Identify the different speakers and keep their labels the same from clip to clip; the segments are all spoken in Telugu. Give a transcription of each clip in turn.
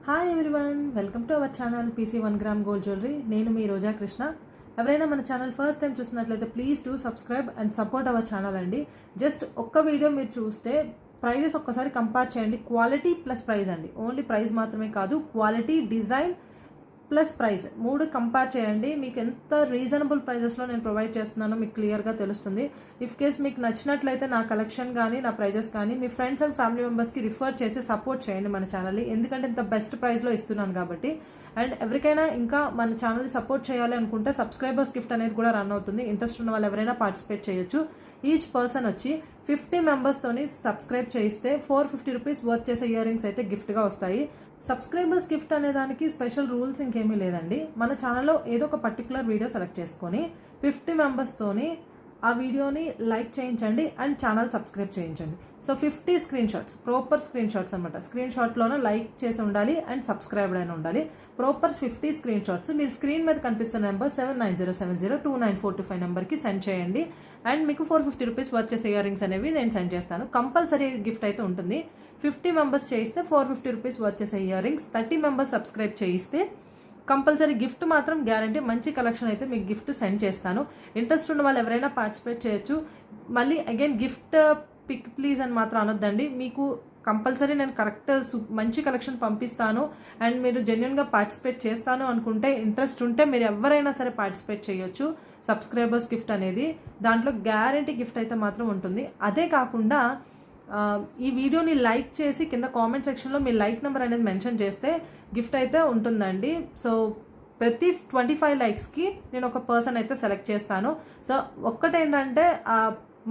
Speaker 1: Hi everyone, welcome to our channel PC 1 gram gold jewellery. నేను మీ రోజా కృష్ణ. ఎవరైనా మన ఛానల్ ఫస్ట్ టైం చూస్తున్నట్లయితే please do subscribe and support our channel అండి. జస్ట్ ఒక్క వీడియో మీరు చూస్తే ప్రైజెస్ ఒక్కసారి కంపేర్ చేయండి. క్వాలిటీ ప్లస్ ప్రైస్ అండి, ఓన్లీ ప్రైస్ మాత్రమే కాదు, క్వాలిటీ, డిజైన్ ప్లస్ ప్రైస్ మూడు కంపేర్ చేయండి. మీకు ఎంత రీజనబుల్ ప్రైజెస్లో నేను ప్రొవైడ్ చేస్తున్నానో మీకు క్లియర్గా తెలుస్తుంది. ఇఫ్ కేస్ మీకు నచ్చినట్లయితే నా కలెక్షన్ కానీ నా ప్రైజెస్ కానీ మీ ఫ్రెండ్స్ అండ్ ఫ్యామిలీ మెంబర్స్కి రిఫర్ చేసి సపోర్ట్ చేయండి మన ఛానల్ని, ఎందుకంటే ఇంత బెస్ట్ ప్రైస్లో ఇస్తున్నాను కాబట్టి. అండ్ ఎవరికైనా ఇంకా మన ఛానల్ని సపోర్ట్ చేయాలి అనుకుంటే సబ్స్క్రైబర్స్ గిఫ్ట్ అనేది కూడా రన్ అవుతుంది. ఇంట్రెస్ట్ ఉన్న వాళ్ళు ఎవరైనా పార్టిసిపేట్ చేయొచ్చు. ఈచ్ పర్సన్ వచ్చి 50 మెంబర్స్తోని సబ్స్క్రైబ్ చేయిస్తే 450 రూపీస్ వర్త్ చేసే ఇయర్ రింగ్స్ అయితే గిఫ్ట్గా వస్తాయి. సబ్స్క్రైబర్స్ గిఫ్ట్ అనే దానికి స్పెషల్ రూల్స్ ఇంకేమీ లేదండి. మన ఛానల్లో ఏదో ఒక పర్టికులర్ వీడియో సెలెక్ట్ చేసుకొని 50 మెంబర్స్తోని ఆ వీడియోని లైక్ చేయించండి అండ్ ఛానల్ సబ్స్క్రైబ్ చేయించండి. So 50 screen shots, proper screen shots అనమాట. స్క్రీన్ షాట్లోనే లైక్ చేసి ఉండాలి అండ్ సబ్స్క్రైబ్డ్ అయినా ఉండాలి. ప్రాపర్ 50 స్క్రీన్ షాట్స్ మీరు స్క్రీన్ మీద కనిపిస్తున్న నెంబర్ 7907029425 నెంబర్కి సెండ్ చేయండి. అండ్ మీకు 450 రూపీస్ వర్త్ చేసే ఇయర్ రింగ్స్ అనేవి నేను సెండ్ చేస్తాను. కంపల్సరీ గిఫ్ట్ అయితే ఉంటుంది. 50 మెంబర్స్ చేయిస్తే 450 రూపీస్ వర్త్ చేసే ఇయర్ రింగ్స్. 30 మెంబర్స్ సబ్స్క్రైబ్ చేయిస్తే కంపల్సరీ గిఫ్ట్ మాత్రం గ్యారంటీ, మంచి కలెక్షన్ అయితే మీకు గిఫ్ట్ సెండ్ చేస్తాను. ఇంట్రెస్ట్ ఉన్న వాళ్ళు ఎవరైనా పార్టిసిపేట్ చేయొచ్చు. మళ్ళీ అగైన్ గిఫ్ట్ పిక్ ప్లీజ్ అని మాత్రం అనొద్దండి. మీకు కంపల్సరీ నేను కరెక్ట్ మంచి కలెక్షన్ పంపిస్తాను అండ్ మీరు జెన్యున్గా పార్టిసిపేట్ చేస్తాను అనుకుంటే, ఇంట్రెస్ట్ ఉంటే మీరు ఎవరైనా సరే పార్టిసిపేట్ చేయొచ్చు. సబ్స్క్రైబర్స్ గిఫ్ట్ అనేది దాంట్లో గ్యారంటీ గిఫ్ట్ అయితే మాత్రం ఉంటుంది. అదే కాకుండా ఈ వీడియోని లైక్ చేసి కింద కామెంట్ సెక్షన్లో మీ లైక్ నెంబర్ అనేది మెన్షన్ చేస్తే గిఫ్ట్ అయితే ఉంటుందండి. సో ప్రతి 25 లైక్స్కి నేను ఒక పర్సన్ అయితే సెలెక్ట్ చేస్తాను. సో ఒక్కటేంటంటే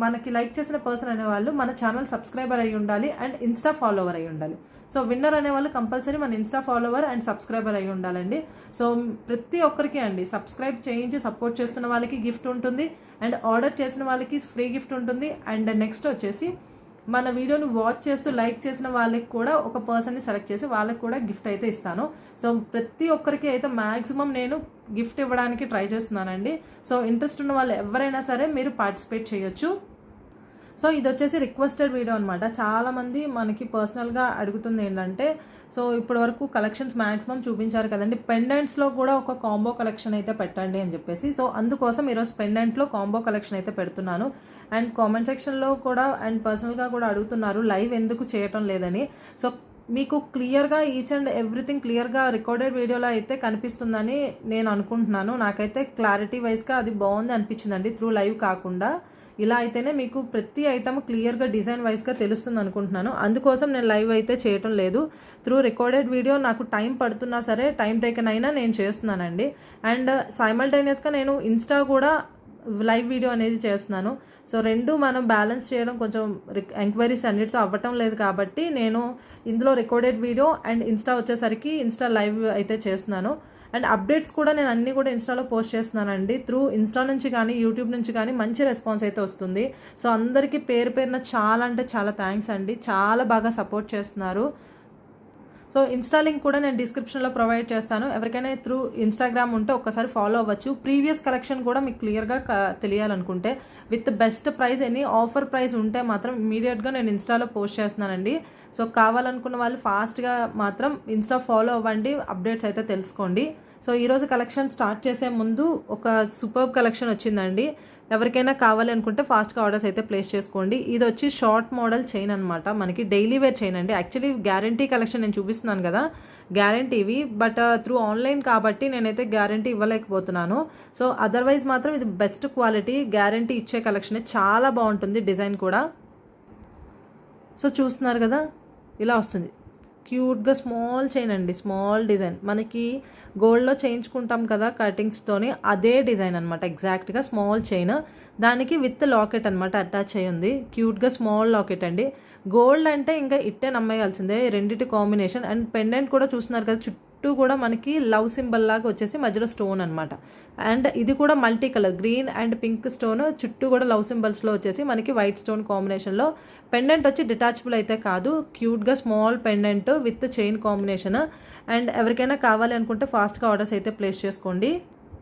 Speaker 1: మనకి లైక్ చేసిన పర్సన్ అనేవాళ్ళు మన ఛానల్ సబ్స్క్రైబర్ అయి ఉండాలి అండ్ ఇన్స్టా ఫాలోవర్ అయి ఉండాలి. సో విన్నర్ అనేవాళ్ళు కంపల్సరీ మన ఇన్స్టా ఫాలోవర్ అండ్ సబ్స్క్రైబర్ అయి ఉండాలండి. సో ప్రతి ఒక్కరికి అండి సబ్స్క్రైబ్ చేయించి సపోర్ట్ చేస్తున్న వాళ్ళకి గిఫ్ట్ ఉంటుంది అండ్ ఆర్డర్ చేసిన వాళ్ళకి ఫ్రీ గిఫ్ట్ ఉంటుంది. అండ్ నెక్స్ట్ వచ్చేసి మన వీడియోని వాచ్ చేస్తూ లైక్ చేసిన వాళ్ళకి కూడా ఒక పర్సన్ని సెలెక్ట్ చేసి వాళ్ళకి కూడా గిఫ్ట్ అయితే ఇస్తాను. సో ప్రతి ఒక్కరికి అయితే మ్యాక్సిమం నేను గిఫ్ట్ ఇవ్వడానికి ట్రై చేస్తున్నానండి. సో ఇంట్రెస్ట్ ఉన్న వాళ్ళు ఎవరైనా సరే మీరు పార్టిసిపేట్ చేయొచ్చు. సో ఇది వచ్చేసి రిక్వెస్టెడ్ వీడియో అనమాట. చాలామంది మనకి పర్సనల్గా అడుగుతుంది ఏంటంటే, సో ఇప్పటి వరకు కలెక్షన్స్ మ్యాక్సిమం చూపించారు కదండి, పెండెంట్స్లో కూడా ఒక కాంబో కలెక్షన్ అయితే పెట్టండి అని చెప్పేసి. సో అందుకోసం ఈరోజు పెండెంట్లో కాంబో కలెక్షన్ అయితే పెడుతున్నాను. అండ్ కామెంట్ సెక్షన్లో కూడా అండ్ పర్సనల్గా కూడా అడుగుతున్నారు లైవ్ ఎందుకు చేయటం లేదని. సో మీకు క్లియర్గా ఈచ్ అండ్ ఎవ్రీథింగ్ క్లియర్గా రికార్డెడ్ వీడియోలో అయితే కనిపిస్తుందని నేను అనుకుంటున్నాను. నాకైతే క్లారిటీ వైజ్గా అది బాగుంది అనిపించిందండి. త్రూ లైవ్ కాకుండా ఇలా అయితేనే మీకు ప్రతి ఐటమ్ క్లియర్గా డిజైన్ వైజ్గా తెలుస్తుంది అనుకుంటున్నాను. అందుకోసం నేను లైవ్ అయితే చేయటం లేదు. త్రూ రికార్డెడ్ వీడియో నాకు టైం పడుతున్నా సరే, టైం టేకన్ అయినా నేను చేస్తున్నానండి. అండ్ సైమల్టేనియస్గా నేను ఇన్స్టా కూడా లైవ్ వీడియో అనేది చేస్తున్నాను. సో రెండు మనం బ్యాలెన్స్ చేయడం కొంచెం ఎంక్వైరీస్ అన్నిటితో అవ్వటం లేదు కాబట్టి నేను ఇందులో రికార్డెడ్ వీడియో అండ్ ఇన్స్టా వచ్చేసరికి ఇన్స్టా లైవ్ అయితే చేస్తున్నాను. అండ్ అప్డేట్స్ కూడా నేను అన్నీ కూడా ఇన్స్టాలో పోస్ట్ చేస్తున్నానండి. త్రూ ఇన్స్టా నుంచి కానీ యూట్యూబ్ నుంచి కానీ మంచి రెస్పాన్స్ అయితే వస్తుంది. సో అందరికీ పేరు పేరున చాలా అంటే చాలా థ్యాంక్స్ అండి, చాలా బాగా సపోర్ట్ చేస్తున్నారు. సో ఇన్స్టా లింక్ కూడా నేను డిస్క్రిప్షన్లో ప్రొవైడ్ చేస్తాను. ఎవరికైనా త్రూ ఇన్స్టాగ్రామ్ ఉంటే ఒక్కసారి ఫాలో అవ్వచ్చు. ప్రీవియస్ కలెక్షన్ కూడా మీకు క్లియర్గా తెలియాలనుకుంటే with best price, any offer price ఉంటే మాత్రం ఇమీడియట్గా నేను ఇన్స్టాలో పోస్ట్ చేస్తున్నానండి. సో కావాలనుకున్న వాళ్ళు ఫాస్ట్గా మాత్రం ఇన్స్టా ఫాలో అవ్వండి, అప్డేట్స్ అయితే తెలుసుకోండి. సో ఈరోజు కలెక్షన్ స్టార్ట్ చేసే ముందు ఒక సూపర్బ్ కలెక్షన్ వచ్చిందండి. ఎవరికైనా కావాలి అనుకుంటే ఫాస్ట్గా ఆర్డర్స్ అయితే ప్లేస్ చేసుకోండి. ఇది వచ్చి షార్ట్ మోడల్ చైన్ అనమాట, మనకి డైలీ వేర్ చైన్ అండి. యాక్చువల్లీ గ్యారంటీ కలెక్షన్ నేను చూపిస్తున్నాను కదా, గ్యారంటీవి, బట్ త్రూ ఆన్లైన్ కాబట్టి నేనైతే గ్యారంటీ ఇవ్వలేకపోతున్నాను. సో అదర్వైజ్ మాత్రం ఇది బెస్ట్ క్వాలిటీ గ్యారంటీ ఇచ్చే కలెక్షన్, చాలా బాగుంటుంది డిజైన్ కూడా. సో చూస్తున్నారు కదా, ఇలా వస్తుంది క్యూట్గా స్మాల్ చైన్ అండి, స్మాల్ డిజైన్. మనకి గోల్డ్లో చేయించుకుంటాం కదా కటింగ్స్తోని, అదే డిజైన్ అనమాట ఎగ్జాక్ట్గా స్మాల్ చైన్. దానికి విత్ లాకెట్ అనమాట అటాచ్ అయ్యి ఉంది. క్యూట్గా స్మాల్ లాకెట్ అండి. గోల్డ్ అంటే ఇంకా ఇట్టే నమ్మేయాల్సిందే, రెండింటి కాంబినేషన్. అండ్ పెండెంట్ కూడా చూస్తున్నారు కదా, చుట్టూ కూడా మనకి లవ్ సింబల్ లాగా వచ్చేసి మధ్యలో స్టోన్ అనమాట. అండ్ ఇది కూడా multi colour, green and pink stone, చుట్టూ కూడా లవ్ సింబల్స్లో వచ్చేసి మనకి వైట్ స్టోన్ కాంబినేషన్లో. పెండెంట్ వచ్చి డిటాచబుల్ అయితే కాదు, క్యూట్గా small pendant with chain combination. And ఎవరికైనా కావాలి అనుకుంటే ఫాస్ట్గా ఆర్డర్స్ అయితే ప్లేస్ చేసుకోండి.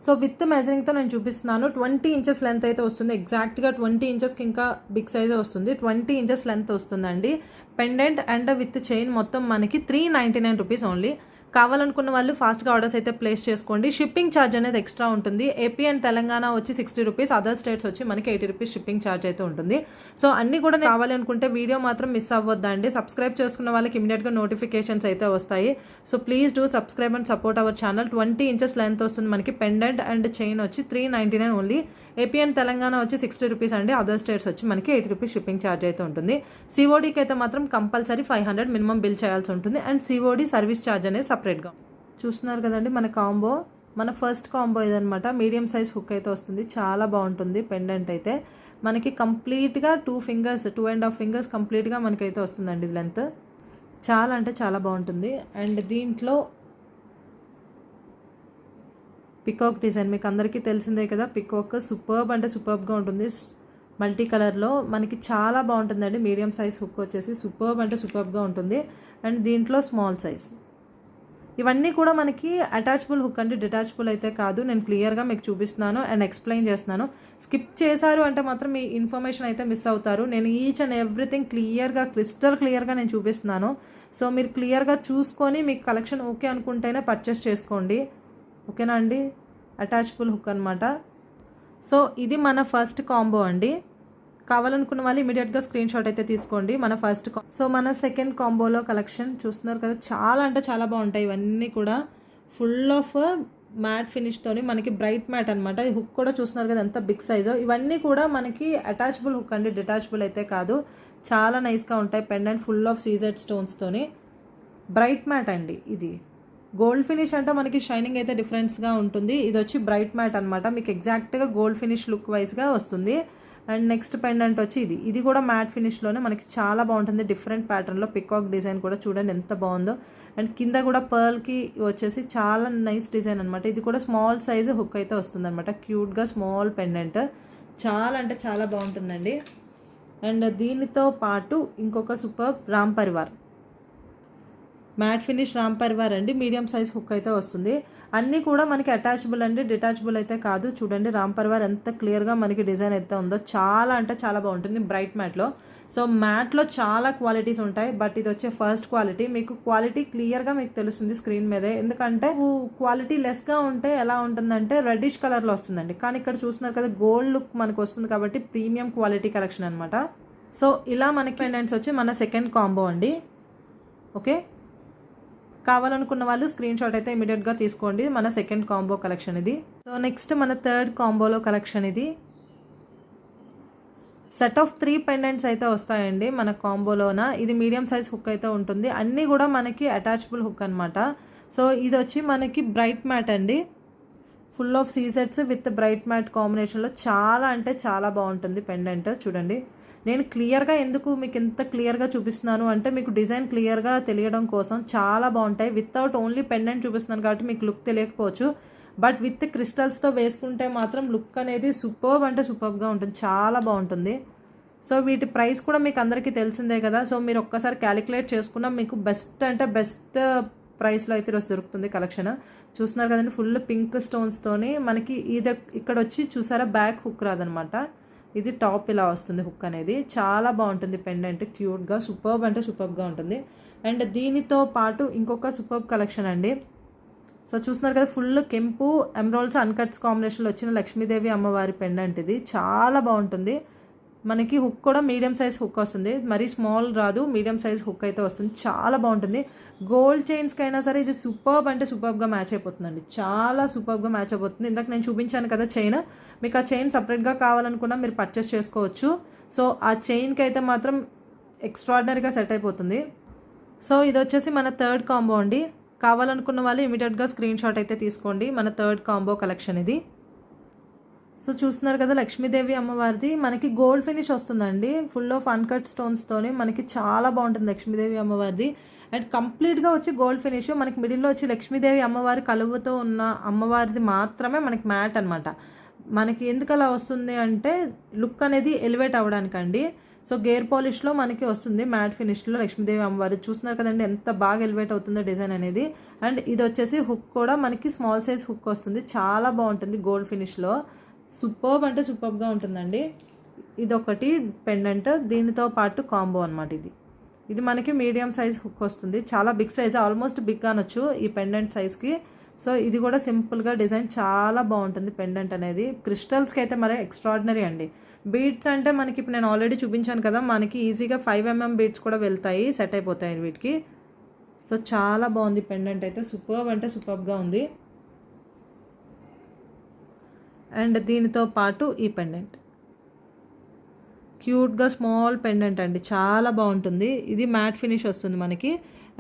Speaker 1: సో విత్ మెజరింగ్తో నేను చూపిస్తున్నాను. 20 ఇంచెస్ లెంత్ అయితే వస్తుంది, ఎగ్జాక్ట్గా 20 ఇంచెస్కి ఇంకా బిగ్ సైజే వస్తుంది. 20 ఇంచెస్ లెంత్ వస్తుందండి పెండెంట్ అండ్ విత్ చైన్. మొత్తం మనకి 399 రూపీస్ ఓన్లీ. కావాలనుకున్న వాళ్ళు ఫాస్ట్గా ఆర్డర్స్ అయితే ప్లేస్ చేసుకోండి. షిప్పింగ్ ఛార్జ్ అనేది ఎక్స్ట్రా ఉంటుంది. ఏపీ అండ్ తెలంగాణ వచ్చి 60 రూపీస్, అదర్ స్టేట్స్ వచ్చి మనకి 80 రూపీస్ షిప్పింగ్ ఛార్జ్ అయితే ఉంటుంది. సో అన్నీ కూడా కావాలి అనుకుంటే వీడియో మాత్రం మిస్ అవ్వద్దండి. సబ్స్క్రైబ్ చేసుకున్న వాళ్ళకి ఇమీడియట్గా నోటిఫికేషన్స్ అయితే వస్తాయి. So please do subscribe and support our channel. 20 inches length వస్తుంది మనకి. పెండెంట్ అండ్ చైన్ వచ్చి 399 ఓన్లీ. ఏపీ అండ్ తెలంగాణ వచ్చి 60 రూపీస్ అండి, అదర్ స్టేట్స్ వచ్చి మనకి 80 రూపీస్ షిప్పింగ్ ఛార్జ్ అయితే ఉంటుంది. సిఓడికి అయితే మాత్రం కంపల్సరీ 500 మినిమం బిల్ చేయాల్సి ఉంటుంది. అండ్ సిఓడి సర్వీస్ ఛార్జ్ అనేది సపరేట్గా. చూస్తున్నారు కదండి మన కాంబో, మన ఫస్ట్ కాంబో ఇదనమాట. మీడియం సైజ్ హుక్ అయితే వస్తుంది, చాలా బాగుంటుంది. పెండెంట్ అయితే మనకి కంప్లీట్గా 2 ఫింగర్స్ 2.5 ఫింగర్స్ కంప్లీట్గా మనకైతే వస్తుందండి ఇది లెంత్. చాలా అంటే చాలా బాగుంటుంది. అండ్ దీంట్లో పికాక్ డిజైన్ మీకు అందరికీ తెలిసిందే కదా. పికాక్ సూపర్బ్ అంటే సూపర్బ్గా ఉంటుంది. మల్టీ కలర్లో మనకి చాలా బాగుంటుందండి. మీడియం సైజ్ హుక్ వచ్చేసి సూపర్బ్ అంటే సూపర్బ్గా ఉంటుంది. అండ్ దీంట్లో స్మాల్ సైజ్. ఇవన్నీ కూడా మనకి అటాచబుల్ హుక్ అండి, డిటాచబుల్ అయితే కాదు. నేను క్లియర్గా మీకు చూపిస్తున్నాను అండ్ ఎక్స్ప్లెయిన్ చేస్తున్నాను. స్కిప్ చేశారు అంటే మాత్రం మీ ఇన్ఫర్మేషన్ అయితే మిస్ అవుతారు. నేను ఈచ్ అండ్ ఎవ్రీథింగ్ క్లియర్గా క్రిస్టల్ క్లియర్గా నేను చూపిస్తున్నాను. సో మీరు క్లియర్గా చూసుకొని మీకు కలెక్షన్ ఓకే అనుకుంటేనే పర్చేస్ చేసుకోండి. ఓకేనా అండి. అటాచబుల్ హుక్ అనమాట. సో ఇది మన ఫస్ట్ కాంబో అండి. కావాలనుకున్న వాళ్ళు ఇమీడియట్గా స్క్రీన్ షాట్ అయితే తీసుకోండి. మన ఫస్ట్ సో మన సెకండ్ కాంబోలో కలెక్షన్ చూస్తున్నారు కదా, చాలా అంటే చాలా బాగుంటాయి. ఇవన్నీ కూడా ఫుల్ ఆఫ్ మ్యాట్ ఫినిష్తోని మనకి బ్రైట్ మ్యాట్ అనమాట. ఈ హుక్ కూడా చూస్తున్నారు కదా ఎంత బిగ్ సైజు. ఇవన్నీ కూడా మనకి అటాచబుల్ హుక్ అండి, డిటాచబుల్ అయితే కాదు. చాలా నైస్గా ఉంటాయి. పెండెంట్ ఫుల్ ఆఫ్ సీజెడ్ స్టోన్స్తోని బ్రైట్ మ్యాట్ అండి. ఇది గోల్డ్ ఫినిష్ అంటే మనకి షైనింగ్ అయితే డిఫరెన్స్గా ఉంటుంది. ఇది వచ్చి బ్రైట్ మ్యాట్ అనమాట. మీకు ఎగ్జాక్ట్గా గోల్డ్ ఫినిష్ లుక్ వైజ్గా వస్తుంది. అండ్ నెక్స్ట్ పెండెంట్ వచ్చి ఇది కూడా మ్యాట్ ఫినిష్లోనే మనకి చాలా బాగుంటుంది. డిఫరెంట్ ప్యాటర్న్లో పికాక్ డిజైన్ కూడా చూడండి ఎంత బాగుందో. అండ్ కింద కూడా పర్ల్కి వచ్చేసి చాలా నైస్ డిజైన్ అనమాట. ఇది కూడా స్మాల్ సైజ్ హుక్ అయితే వస్తుంది అనమాట. క్యూట్గా స్మాల్ పెండెంట్ చాలా అంటే చాలా బాగుంటుందండి. అండ్ దీనితో పాటు ఇంకొక super Ram Parivar matte finish Ram Parivar అండి. మీడియం సైజ్ హుక్ అయితే వస్తుంది. అన్నీ కూడా మనకి అటాచబుల్ అండి, డిటాచబుల్ అయితే కాదు. చూడండి రామ్ పరివార్ ఎంత క్లియర్గా మనకి డిజైన్ అయితే ఉందో. చాలా అంటే చాలా బాగుంటుంది బ్రైట్ మ్యాట్లో. సో మ్యాట్లో చాలా క్వాలిటీస్ ఉంటాయి, బట్ ఇది వచ్చే ఫస్ట్ క్వాలిటీ. మీకు క్వాలిటీ క్లియర్గా మీకు తెలుస్తుంది స్క్రీన్ మీదే. ఎందుకంటే క్వాలిటీ లెస్గా ఉంటే ఎలా ఉంటుందంటే రెడ్డిష్ కలర్లో వస్తుందండి. కానీ ఇక్కడ చూస్తున్నారు కదా గోల్డ్ లుక్ మనకు వస్తుంది కాబట్టి ప్రీమియం క్వాలిటీ కలెక్షన్ అనమాట. సో ఇలా మనకి పెండెంట్స్ వచ్చి మన సెకండ్ కాంబో అండి. ఓకే, కావాలనుకున్న వాళ్ళు స్క్రీన్ షాట్ అయితే ఇమీడియట్గా తీసుకోండి. మన సెకండ్ కాంబో కలెక్షన్ ఇది. సో నెక్స్ట్ మన థర్డ్ కాంబోలో కలెక్షన్ ఇది. సెట్ ఆఫ్ 3 పెండెంట్స్ అయితే వస్తాయండి మన కాంబోలోన. ఇది మీడియం సైజ్ హుక్ అయితే ఉంటుంది. అన్నీ కూడా మనకి అటాచబుల్ హుక్ అనమాట. సో ఇది వచ్చి మనకి బ్రైట్ మ్యాట్ అండి. ఫుల్ ఆఫ్ సీజెట్స్ విత్ బ్రైట్ మ్యాట్ కాంబినేషన్లో చాలా అంటే చాలా బాగుంటుంది పెండెంట్. చూడండి నేను క్లియర్గా ఎందుకు మీకు ఎంత క్లియర్గా చూపిస్తున్నాను అంటే మీకు డిజైన్ క్లియర్గా తెలియడం కోసం. చాలా బాగుంటాయి. వితౌట్ ఓన్లీ పెండెంట్ చూపిస్తున్నాను కాబట్టి మీకు లుక్ తెలియకపోవచ్చు, బట్ విత్ క్రిస్టల్స్తో వేసుకుంటే మాత్రం లుక్ అనేది సూపర్బ్ అంటే సూపర్బ్గా ఉంటుంది. చాలా బాగుంటుంది. సో వీటి ప్రైస్ కూడా మీకు అందరికీ తెలిసిందే కదా. సో మీరు ఒక్కసారి క్యాలిక్యులేట్ చేసుకున్నా మీకు బెస్ట్ అంటే బెస్ట్ ప్రైస్లో అయితే ఈరోజు దొరుకుతుంది కలెక్షన్. చూస్తున్నారు కదండి ఫుల్ పింక్ స్టోన్స్తోని మనకి ఇది ఇక్కడ వచ్చి చూసారా బ్యాక్ హుక్ రాదనమాట. ఇది టాప్ ఇలా వస్తుంది హుక్ అనేది. చాలా బాగుంటుంది పెండెంట్, క్యూట్గా సూపర్బ్ అంటే సూపర్బ్గా ఉంటుంది. అండ్ దీనితో పాటు ఇంకొక సూపర్బ్ కలెక్షన్ అండి. సో చూస్తున్నారు కదా ఫుల్ కెంపు ఎమరాల్డ్స్ అన్కట్స్ కాంబినేషన్లో వచ్చిన లక్ష్మీదేవి అమ్మవారి పెండెంట్. ఇది చాలా బాగుంటుంది. మనకి హుక్ కూడా మీడియం సైజ్ హుక్ వస్తుంది, మరీ స్మాల్ రాదు, మీడియం సైజ్ హుక్ అయితే వస్తుంది. చాలా బాగుంటుంది. గోల్డ్ చైన్స్కి అయినా సరే ఇది సూపర్బ్ అంటే సూపర్బ్గా మ్యాచ్ అయిపోతుందండి. చాలా సూపర్బ్గా మ్యాచ్ అయిపోతుంది. ఇందాక నేను చూపించాను కదా చైన్, మీకు ఆ చైన్ సపరేట్గా కావాలనుకున్నా మీరు పర్చేస్ చేసుకోవచ్చు. సో ఆ చైన్కి అయితే మాత్రం ఎక్స్ట్రాడినరీగా సెట్ అయిపోతుంది. సో ఇది వచ్చేసి మన థర్డ్ కాంబో అండి. కావాలనుకున్న వాళ్ళు ఇమీడియట్గా స్క్రీన్ షాట్ అయితే తీసుకోండి. మన థర్డ్ కాంబో కలెక్షన్ ఇది. సో చూస్తున్నారు కదా లక్ష్మీదేవి అమ్మవారిది మనకి గోల్డ్ ఫినిష్ వస్తుందండి. ఫుల్ ఆఫ్ అన్కట్ స్టోన్స్తోని మనకి చాలా బాగుంటుంది లక్ష్మీదేవి అమ్మవారిది. అండ్ కంప్లీట్గా వచ్చి గోల్డ్ ఫినిష్. మనకి మిడిల్లో వచ్చి లక్ష్మీదేవి అమ్మవారి కలుగుతూ ఉన్న అమ్మవారిది మాత్రమే మనకి మ్యాట్ అనమాట. మనకి ఎందుకు అలా వస్తుంది అంటే లుక్ అనేది ఎలివేట్ అవ్వడానికండి. సో గేర్ పాలిష్లో మనకి వస్తుంది మ్యాట్ ఫినిష్లో లక్ష్మీదేవి అమ్మవారి. చూస్తున్నారు కదండి ఎంత బాగా ఎలివేట్ అవుతుందో డిజైన్ అనేది. అండ్ ఇది వచ్చేసి హుక్ కూడా మనకి స్మాల్ సైజ్ హుక్ వస్తుంది. చాలా బాగుంటుంది గోల్డ్ ఫినిష్లో. సూపర్బ్ అంటే సూపర్బ్గా ఉంటుందండి. ఇదొకటి పెండెంట్, దీనితో పాటు కాంబో అనమాట. ఇది మనకి మీడియం సైజ్ హుక్ వస్తుంది, చాలా బిగ్ సైజ్, ఆల్మోస్ట్ బిగ్ అనొచ్చు ఈ పెండెంట్ సైజ్కి. సో ఇది కూడా సింపుల్గా డిజైన్ చాలా బాగుంటుంది పెండెంట్ అనేది. క్రిస్టల్స్కి అయితే మరి ఎక్స్ట్రాడినరీ అండి. బీడ్స్ అంటే మనకి ఇప్పుడు నేను ఆల్రెడీ చూపించాను కదా, మనకి ఈజీగా 5mm బీడ్స్ కూడా వెళ్తాయి, సెట్ అయిపోతాయి వీటికి. సో చాలా బాగుంది పెండెంట్ అయితే, సూపర్బ్ అంటే సూపర్బ్గా ఉంది. అండ్ దీనితో పాటు ఈ పెండెంట్ క్యూట్గా స్మాల్ పెండెంట్ అండి, చాలా బాగుంటుంది. ఇది మ్యాట్ ఫినిష్ వస్తుంది మనకి.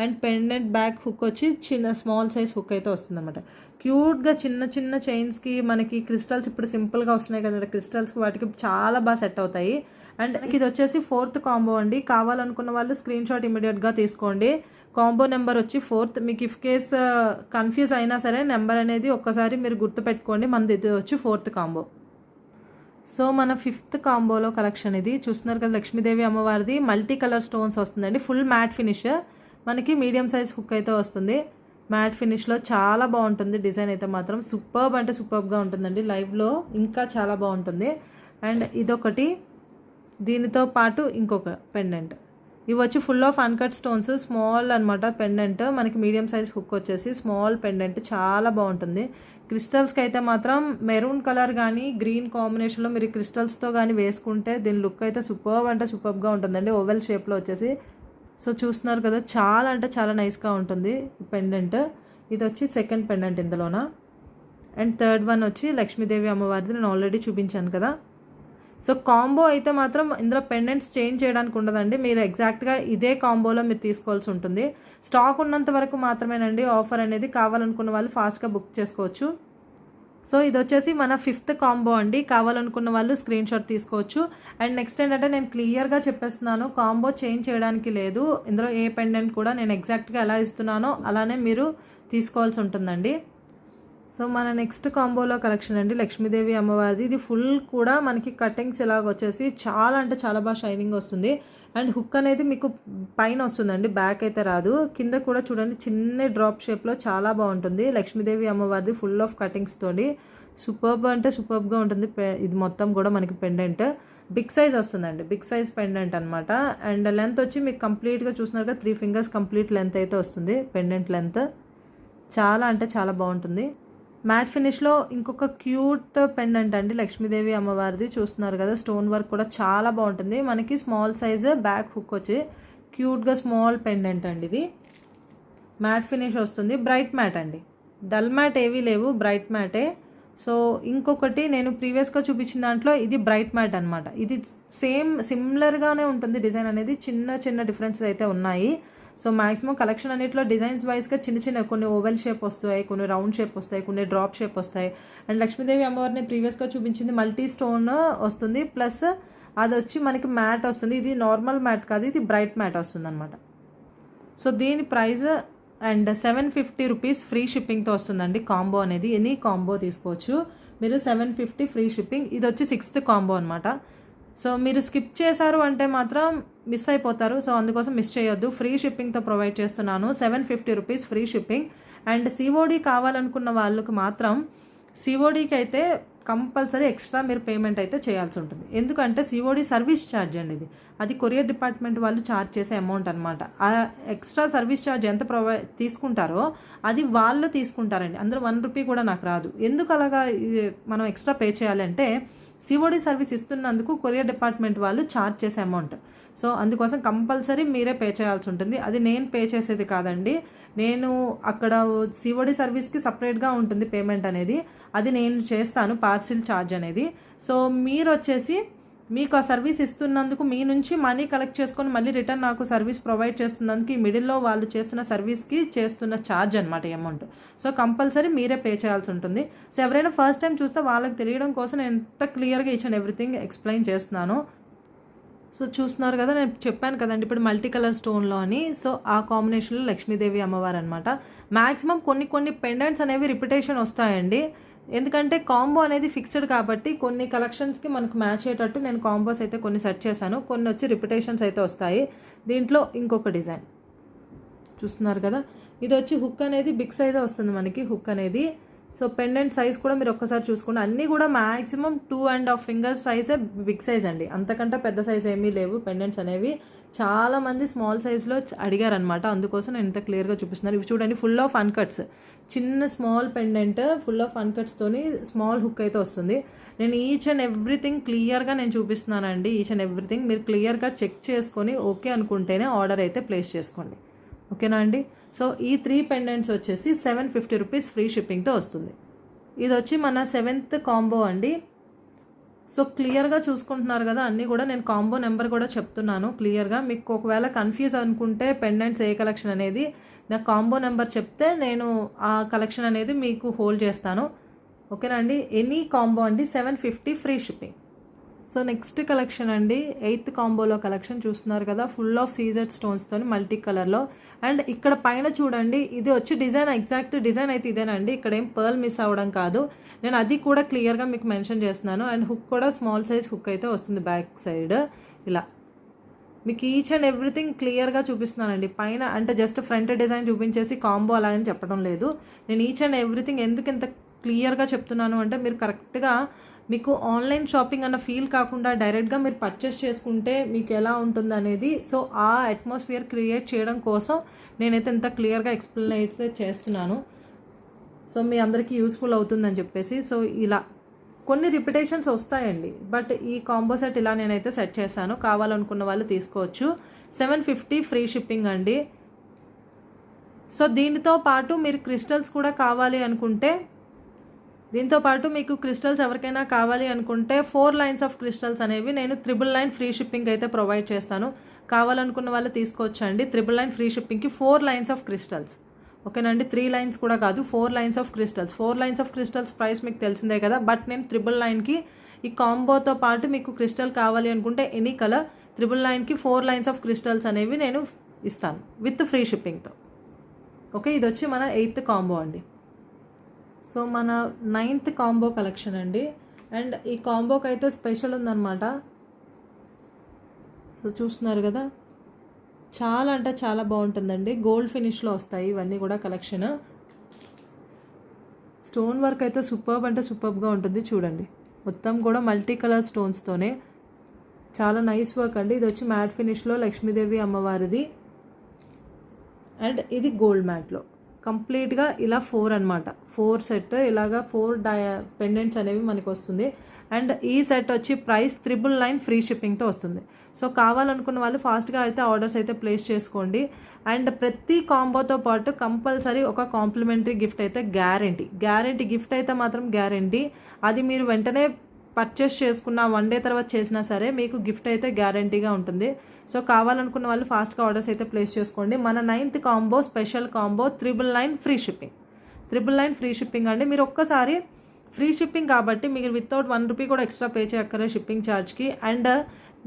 Speaker 1: అండ్ పెండెంట్ బ్యాక్ హుక్ వచ్చి చిన్న స్మాల్ సైజ్ హుక్ అయితే వస్తుంది అనమాట. క్యూట్గా చిన్న చిన్న చైన్స్కి మనకి క్రిస్టల్స్ ఇప్పుడు సింపుల్గా వస్తున్నాయి కదా క్రిస్టల్స్కి, వాటికి చాలా బాగా సెట్ అవుతాయి. అండ్ ఇది వచ్చేసి 4th కాంబో అండి. కావాలనుకున్న వాళ్ళు స్క్రీన్ షాట్ ఇమీడియట్గా తీసుకోండి. కాంబో నెంబర్ వచ్చి 4th. మీకు ఇఫ్ కేస్ కన్ఫ్యూజ్ అయినా సరే నెంబర్ అనేది ఒక్కసారి మీరు గుర్తుపెట్టుకోండి. మనది ఇది వచ్చి 4th కాంబో. సో మన 5th కాంబోలో కలెక్షన్ ఇది చూస్తున్నారు కదా, లక్ష్మీదేవి అమ్మవారిది మల్టీ కలర్ స్టోన్స్ వస్తుందండి. ఫుల్ మ్యాట్ ఫినిష్, మనకి మీడియం సైజ్ హుక్ అయితే వస్తుంది. మ్యాట్ ఫినిష్లో చాలా బాగుంటుంది డిజైన్ అయితే మాత్రం సూపర్బ్ అంటే సూపర్బ్గా ఉంటుందండి. లైవ్లో ఇంకా చాలా బాగుంటుంది. అండ్ ఇదొకటి, దీనితో పాటు ఇంకొక పెండెంట్. ఇవి వచ్చి full of uncut stones, small అనమాట పెండెంట్. మనకి మీడియం సైజ్ హుక్ వచ్చేసి స్మాల్ పెండెంట్, చాలా బాగుంటుంది. క్రిస్టల్స్కి అయితే మాత్రం మెరూన్ కలర్ కానీ గ్రీన్ కాంబినేషన్లో మీరు క్రిస్టల్స్తో కానీ వేసుకుంటే దీని లుక్ అయితే సూపర్బ్ అంటే సూపర్బ్గా ఉంటుందండి. ఓవెల్ షేప్లో వచ్చేసి. సో చూస్తున్నారు కదా, చాలా అంటే చాలా నైస్గా ఉంటుంది పెండెంట్. ఇది వచ్చి సెకండ్ పెండెంట్ ఇందులోన. అండ్ థర్డ్ వన్ వచ్చి లక్ష్మీదేవి అమ్మవారిది నేను ఆల్రెడీ చూపించాను కదా. సో కాంబో అయితే మాత్రం ఇందులో పెండెంట్స్ చేంజ్ చేయడానికి ఉండదండి. మీరు ఎగ్జాక్ట్గా ఇదే కాంబోలో మీరు తీసుకోవాల్సి ఉంటుంది. స్టాక్ ఉన్నంత వరకు మాత్రమేనండి ఆఫర్ అనేది. కావాలనుకున్న వాళ్ళు ఫాస్ట్గా బుక్ చేసుకోవచ్చు. సో ఇది వచ్చేసి మన 5th కాంబో అండి. కావాలనుకున్న వాళ్ళు స్క్రీన్ షాట్ తీసుకోవచ్చు. అండ్ నెక్స్ట్ ఏంటంటే నేను క్లియర్గా చెప్పేస్తున్నాను, కాంబో చేంజ్ చేయడానికి లేదు. ఇందులో ఏ పెండెంట్ కూడా నేను ఎగ్జాక్ట్గా ఎలా ఇస్తున్నానో అలానే మీరు తీసుకోవాల్సి ఉంటుందండి. సో మన నెక్స్ట్ కాంబోలో కలెక్షన్ అండి లక్ష్మీదేవి అమ్మవారిది. ఇది ఫుల్ కూడా మనకి కటింగ్స్ ఇలాగ వచ్చేసి చాలా అంటే చాలా బాగా షైనింగ్ వస్తుంది. అండ్ హుక్ అనేది మీకు పైన వస్తుందండి, బ్యాక్ అయితే రాదు. కింద కూడా చూడండి చిన్న డ్రాప్ షేప్లో చాలా బాగుంటుంది. లక్ష్మీదేవి అమ్మవారిది ఫుల్ ఆఫ్ కటింగ్స్ తోటి సూపర్బ్ అంటే సూపర్బ్గా ఉంటుంది. ఇది మొత్తం కూడా మనకి పెండెంట్ బిగ్ సైజ్ వస్తుందండి, బిగ్ సైజ్ పెండెంట్ అనమాట. అండ్ లెంత్ వచ్చి మీకు కంప్లీట్గా చూసినారుగా 3 fingers కంప్లీట్ లెంత్ అయితే వస్తుంది పెండెంట్ లెంత్. చాలా అంటే చాలా బాగుంటుంది. మ్యాట్ ఫినిష్లో ఇంకొక క్యూట్ పెండెంట్ అండి లక్ష్మీదేవి అమ్మవారిది. చూస్తున్నారు కదా, స్టోన్ వర్క్ కూడా చాలా బాగుంటుంది. మనకి స్మాల్ సైజ్ బ్యాక్ హుక్ వచ్చి క్యూట్గా స్మాల్ పెండెంట్ అండి. ఇది మ్యాట్ ఫినిష్ వస్తుంది. బ్రైట్ మ్యాట్ అండి, డల్ మ్యాట్ ఏవీ లేవు, బ్రైట్ మ్యాటే. సో ఇంకొకటి నేను ప్రీవియస్గా చూపించిన దాంట్లో ఇది బ్రైట్ మ్యాట్ అనమాట. ఇది సిమిలర్గానే ఉంటుంది డిజైన్ అనేది, చిన్న చిన్న డిఫరెన్సెస్ అయితే ఉన్నాయి. సో మ్యాక్సిమం కలెక్షన్ అన్నింటిలో డిజైన్స్ వైజ్గా చిన్న చిన్న కొన్ని ఓవెల్ షేప్ వస్తాయి, కొన్ని రౌండ్ షేప్ వస్తాయి, కొన్ని డ్రాప్ షేప్ వస్తాయి. అండ్ లక్ష్మీదేవి అమ్మవారిని ప్రీవియస్గా చూపించింది మల్టీ స్టోన్ వస్తుంది, ప్లస్ అది వచ్చి మనకి మ్యాట్ వస్తుంది. ఇది నార్మల్ మ్యాట్ కాదు, ఇది బ్రైట్ మ్యాట్ వస్తుంది అనమాట. సో దీని ప్రైస్ అండ్ 750 రూపీస్ ఫ్రీ షిప్పింగ్తో వస్తుందండి. కాంబో అనేది ఎనీ కాంబో తీసుకోవచ్చు మీరు, 750 ఫ్రీ షిప్పింగ్. ఇది వచ్చి 6th కాంబో అనమాట. సో మీరు స్కిప్ చేశారు అంటే మాత్రం మిస్ అయిపోతారు. సో అందుకోసం మిస్ చేయొద్దు, ఫ్రీ షిప్పింగ్తో ప్రొవైడ్ చేస్తున్నాను. 750 rupees free shipping. And COD కావాలనుకున్న వాళ్ళకి మాత్రం సిఓడికి అయితే కంపల్సరీ ఎక్స్ట్రా మీరు పేమెంట్ అయితే చేయాల్సి ఉంటుంది. ఎందుకంటే సిఓడి సర్వీస్ ఛార్జ్ అండి ఇది, అది కొరియర్ డిపార్ట్మెంట్ వాళ్ళు ఛార్జ్ చేసే అమౌంట్ అనమాట. ఆ ఎక్స్ట్రా సర్వీస్ ఛార్జ్ ఎంత తీసుకుంటారో అది వాళ్ళు తీసుకుంటారండి. అందులో 1 రూపీ కూడా నాకు రాదు. ఎందుకు అలాగా మనం ఎక్స్ట్రా పే చేయాలంటే సిఓడి సర్వీస్ ఇస్తున్నందుకు కొరియర్ డిపార్ట్మెంట్ వాళ్ళు ఛార్జ్ చేసే అమౌంట్. సో అందుకోసం కంపల్సరీ మీరే పే చేయాల్సి ఉంటుంది. అది నేను పే చేసేది కాదండి, నేను అక్కడ సిఓడి సర్వీస్కి సపరేట్గా ఉంటుంది పేమెంట్ అనేది, అది నేను చేస్తాను, పార్సిల్ ఛార్జ్ అనేది. సో మీరు వచ్చేసి మీకు ఆ సర్వీస్ ఇస్తున్నందుకు మీ నుంచి మనీ కలెక్ట్ చేసుకొని మళ్ళీ రిటర్న్ నాకు సర్వీస్ ప్రొవైడ్ చేస్తున్నందుకు ఈ మిడిల్లో వాళ్ళు చేస్తున్న సర్వీస్కి చేస్తున్న ఛార్జ్ అనమాట అమౌంట్. సో కంపల్సరీ మీరే పే చేయాల్సి ఉంటుంది. సో ఎవరైనా ఫస్ట్ టైం చూస్తే వాళ్ళకి తెలియడం కోసం నేను ఎంత క్లియర్గా ఈచ్ అండ్ ఎవ్రీథింగ్ ఎక్స్ప్లెయిన్ చేస్తున్నాను. సో చూస్తున్నారు కదా, నేను చెప్పాను కదండి ఇప్పుడు మల్టీ కలర్ స్టోన్లో అని. సో ఆ కాంబినేషన్లో లక్ష్మీదేవి అమ్మవారు అనమాట. మ్యాక్సిమం కొన్ని పెండెంట్స్ అనేవి రిపిటేషన్ వస్తాయండి, ఎందుకంటే కాంబో అనేది ఫిక్స్డ్ కాబట్టి కొన్ని కలెక్షన్స్కి మనకు మ్యాచ్ అయ్యేటట్టు నేను కాంబోస్ అయితే కొన్ని సెట్ చేశాను, కొన్ని వచ్చి రిపిటేషన్స్ అయితే వస్తాయి. దీంట్లో ఇంకొక డిజైన్ చూస్తున్నారు కదా, ఇది వచ్చి హుక్ అనేది బిగ్ సైజ్ వస్తుంది మనకి. హుక్ అనేది సో పెండెంట్ సైజ్ కూడా మీరు ఒక్కసారి చూసుకోండి. అన్నీ కూడా మ్యాక్సిమం 2.5 ఫింగర్స్ సైజే బిగ్ సైజ్ అండి, అంతకంటే పెద్ద సైజ్ ఏమీ లేవు పెండెంట్స్ అనేవి. చాలామంది స్మాల్ సైజ్లో అడిగారనమాట, అందుకోసం నేను ఇంత క్లియర్గా చూపిస్తున్నాను. ఇవి చూడండి, ఫుల్ ఆఫ్ అన్కట్స్, చిన్న స్మాల్ పెండెంట్ ఫుల్ ఆఫ్ అన్కట్స్తోని స్మాల్ హుక్ అయితే వస్తుంది. నేను ఈచ్ అండ్ ఎవ్రీథింగ్ క్లియర్గా నేను చూపిస్తున్నానండి. ఈచ్ అండ్ ఎవ్రీథింగ్ మీరు క్లియర్గా చెక్ చేసుకొని ఓకే అనుకుంటేనే ఆర్డర్ అయితే ప్లేస్ చేసుకోండి. ఓకేనా అండి. సో ఈ 3 పెండెంట్స్ వచ్చేసి 750 రూపీస్ ఫ్రీ షిప్పింగ్తో వస్తుంది. ఇది వచ్చి మన 7th కాంబో అండి. సో క్లియర్గా చూసుకుంటున్నారు కదా అన్నీ కూడా. నేను కాంబో నెంబర్ కూడా చెప్తున్నాను క్లియర్గా. మీకు ఒకవేళ కన్ఫ్యూజ్ అనుకుంటే పెండెంట్స్ ఏ కలెక్షన్ అనేది నాకు కాంబో నెంబర్ చెప్తే నేను ఆ కలెక్షన్ అనేది మీకు హోల్డ్ చేస్తాను. ఓకేనా అండి. ఎనీ కాంబో అండి 750 free shipping. So next collection అండి 8th కాంబోలో కలెక్షన్ చూస్తున్నారు కదా, ఫుల్ ఆఫ్ సీజెడ్ స్టోన్స్తో మల్టీ కలర్లో. అండ్ ఇక్కడ పైన చూడండి, ఇది వచ్చి డిజైన్ ఎగ్జాక్ట్ డిజైన్ అయితే ఇదేనండి, ఇక్కడ ఏం పర్ల్ మిస్ అవ్వడం కాదు. నేను అది కూడా క్లియర్గా మీకు మెన్షన్ చేస్తున్నాను. అండ్ హుక్ కూడా స్మాల్ సైజ్ హుక్ అయితే వస్తుంది బ్యాక్ సైడ్. ఇలా మీకు ఈచ్ అండ్ ఎవ్రీథింగ్ క్లియర్గా చూపిస్తున్నానండి. పైన అంటే జస్ట్ ఫ్రంట్ డిజైన్ చూపించేసి కాంబో అలా అని చెప్పడం లేదు. నేను ఈచ్ అండ్ ఎవ్రీథింగ్ ఎందుకు ఇంత క్లియర్గా చెప్తున్నాను అంటే మీరు కరెక్ట్గా మీకు ఆన్లైన్ షాపింగ్ అన్న ఫీల్ కాకుండా డైరెక్ట్గా మీరు పర్చేస్ చేసుకుంటే మీకు ఎలా ఉంటుంది అనేది, సో ఆ అట్మాస్ఫియర్ క్రియేట్ చేయడం కోసం నేనైతే ఇంత క్లియర్గా ఎక్స్ప్లెయిన్ అయితే చేస్తున్నాను. సో మీ అందరికీ యూస్ఫుల్ అవుతుందని చెప్పేసి. సో ఇలా కొన్ని రిపిటేషన్స్ వస్తాయండి, బట్ ఈ కాంబో సెట్ ఇలా నేనైతే సెట్ చేశాను. కావాలనుకున్న వాళ్ళు తీసుకోవచ్చు. 750 ఫ్రీ షిప్పింగ్ అండి. సో దీనితో పాటు మీరు క్రిస్టల్స్ కూడా కావాలి అనుకుంటే, దీంతో పాటు మీకు క్రిస్టల్స్ ఎవరికైనా కావాలి అనుకుంటే 4 లైన్స్ ఆఫ్ క్రిస్టల్స్ అనేవి నేను 999 ఫ్రీ షిప్పింగ్ అయితే ప్రొవైడ్ చేస్తాను. కావాలనుకున్న వాళ్ళు తీసుకోవచ్చు అండి. 999 ఫ్రీ షిప్పింగ్కి 4 లైన్స్ ఆఫ్ క్రిస్టల్స్. ఓకేనండి. 3 లైన్స్ కూడా కాదు, 4 lines of crystals. 4 lines of crystals price మీకు తెలిసిందే కదా, బట్ నేను 999కి ఈ కాంబోతో పాటు మీకు క్రిస్టల్ కావాలి అనుకుంటే ఎనీ కలర్ 999కి 4 లైన్స్ ఆఫ్ క్రిస్టల్స్ అనేవి నేను ఇస్తాను విత్ ఫ్రీ షిప్పింగ్తో. ఓకే, ఇది వచ్చి మన 8th కాంబో అండి. సో మన 9th కాంబో కలెక్షన్ అండి. అండ్ ఈ కాంబోకి అయితే స్పెషల్ ఉందన్నమాట. సో చూస్తున్నారు కదా, చాలా అంటే చాలా బాగుంటుందండి. గోల్డ్ ఫినిష్లో వస్తాయి ఇవన్నీ కూడా కలెక్షన్. స్టోన్ వర్క్ అయితే సూపర్బ్ అంటే సూపర్బ్గా ఉంటుంది. చూడండి, మొత్తం కూడా మల్టీ కలర్ స్టోన్స్తోనే చాలా నైస్ వర్క్ అండి. ఇది వచ్చి మ్యాట్ ఫినిష్లో లక్ష్మీదేవి అమ్మవారిది. అండ్ ఇది గోల్డ్ మ్యాట్లో కంప్లీట్గా ఇలా 4 అనమాట. 4 సెట్ ఇలాగా 4 పెండెంట్స్ అనేవి మనకు వస్తుంది. అండ్ ఈ సెట్ వచ్చి ప్రైస్ 999 ఫ్రీ షిప్పింగ్తో వస్తుంది. సో కావాలనుకున్న వాళ్ళు ఫాస్ట్గా అయితే ఆర్డర్స్ అయితే ప్లేస్ చేసుకోండి. అండ్ ప్రతి కాంబోతో పాటు కంపల్సరీ ఒక కాంప్లిమెంటరీ గిఫ్ట్ అయితే గ్యారంటీ గిఫ్ట్ అయితే మాత్రం గ్యారంటీ. అది మీరు వెంటనే పర్చేస్ చేసుకున్న 1 డే తర్వాత చేసినా సరే మీకు గిఫ్ట్ అయితే గ్యారంటీగా ఉంటుంది. సో కావాలనుకున్న వాళ్ళు ఫాస్ట్గా ఆర్డర్స్ అయితే ప్లేస్ చేసుకోండి. మన 9th combo special combo 999 free shipping. 999 free shipping అండి. మీరు ఒక్కసారి ఫ్రీ షిప్పింగ్ కాబట్టి మీరు వితౌట్ 1 రూపీ కూడా ఎక్స్ట్రా పే చేయక్కర్లే షిప్పింగ్ ఛార్జ్కి. అండ్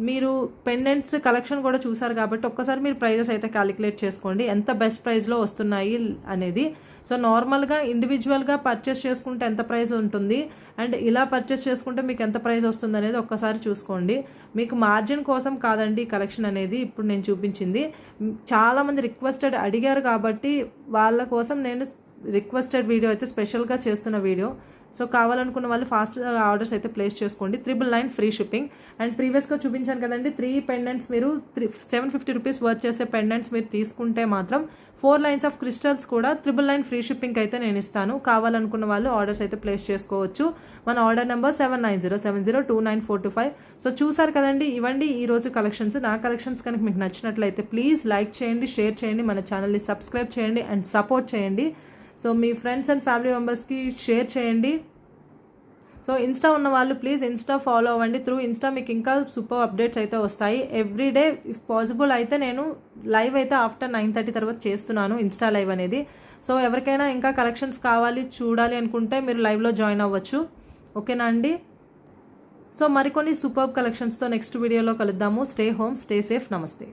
Speaker 1: మీరు పెండెంట్స్ కలెక్షన్ కూడా చూసారు కాబట్టి ఒక్కసారి మీరు ప్రైజెస్ అయితే క్యాలిక్యులేట్ చేసుకోండి ఎంత బెస్ట్ ప్రైస్లో వస్తున్నాయి అనేది. సో నార్మల్గా ఇండివిజువల్గా పర్చేస్ చేసుకుంటే ఎంత ప్రైస్ ఉంటుంది అండ్ ఇలా పర్చేస్ చేసుకుంటే మీకు ఎంత ప్రైస్ వస్తుంది అనేది ఒక్కసారి చూసుకోండి. మీకు మార్జిన్ కోసం కాదండి ఈ కలెక్షన్ అనేది ఇప్పుడు నేను చూపించింది. చాలామంది రిక్వెస్టెడ్ అడిగారు కాబట్టి వాళ్ళ కోసం నేను రిక్వెస్టెడ్ వీడియో అయితే స్పెషల్గా చేస్తున్న వీడియో. సో కావాలనుకున్న వాళ్ళు ఫాస్ట్గా ఆర్డర్స్ అయితే ప్లేస్ చేసుకోండి. 999 ఫ్రీ షిప్పింగ్. అండ్ ప్రీవియస్గా చూపించాను కదండి 3 పెండెంట్స్ మీరు 750 రూపీస్ వర్త్ చేసే పెండెంట్స్ మీరు తీసుకుంటే మాత్రం 4 లైన్స్ ఆఫ్ క్రిస్టల్స్ కూడా 999 ఫ్రీ షిప్పింగ్ అయితే నేను ఇస్తాను. కావాలనుకున్న వాళ్ళు ఆర్డర్స్ అయితే ప్లేస్ చేసుకోవచ్చు. మన ఆర్డర్ నెంబర్ 7907029425. సో చూసారు కదండి, ఇవ్వండి ఈరోజు కలెక్షన్స్. నా కలెక్షన్స్ కనుక మీకు నచ్చినట్లయితే ప్లీజ్ లైక్ చేయండి, షేర్ చేయండి, మన ఛానల్ని సబ్స్క్రైబ్ చేయండి అండ్ సపోర్ట్ చేయండి. So me friends and family మెంబర్స్కి షేర్ చేయండి. సో ఇన్స్టా ఉన్న వాళ్ళు ప్లీజ్ ఇన్స్టా ఫాలో అవ్వండి. త్రూ ఇన్స్టా మీకు ఇంకా సూపర్ అప్డేట్స్ అయితే వస్తాయి ఎవ్రీడే. ఇఫ్ పాసిబుల్ అయితే నేను లైవ్ అయితే ఆఫ్టర్ 9:30 తర్వాత చేస్తున్నాను ఇన్స్టా లైవ్ అనేది. సో ఎవరికైనా ఇంకా కలెక్షన్స్ కావాలి చూడాలి అనుకుంటే మీరు లైవ్లో జాయిన్ అవ్వచ్చు. ఓకేనా అండి. సో మరికొన్ని సూపర్ కలెక్షన్స్తో నెక్స్ట్ వీడియోలో కలుద్దాము. Stay home, stay safe. నమస్తే.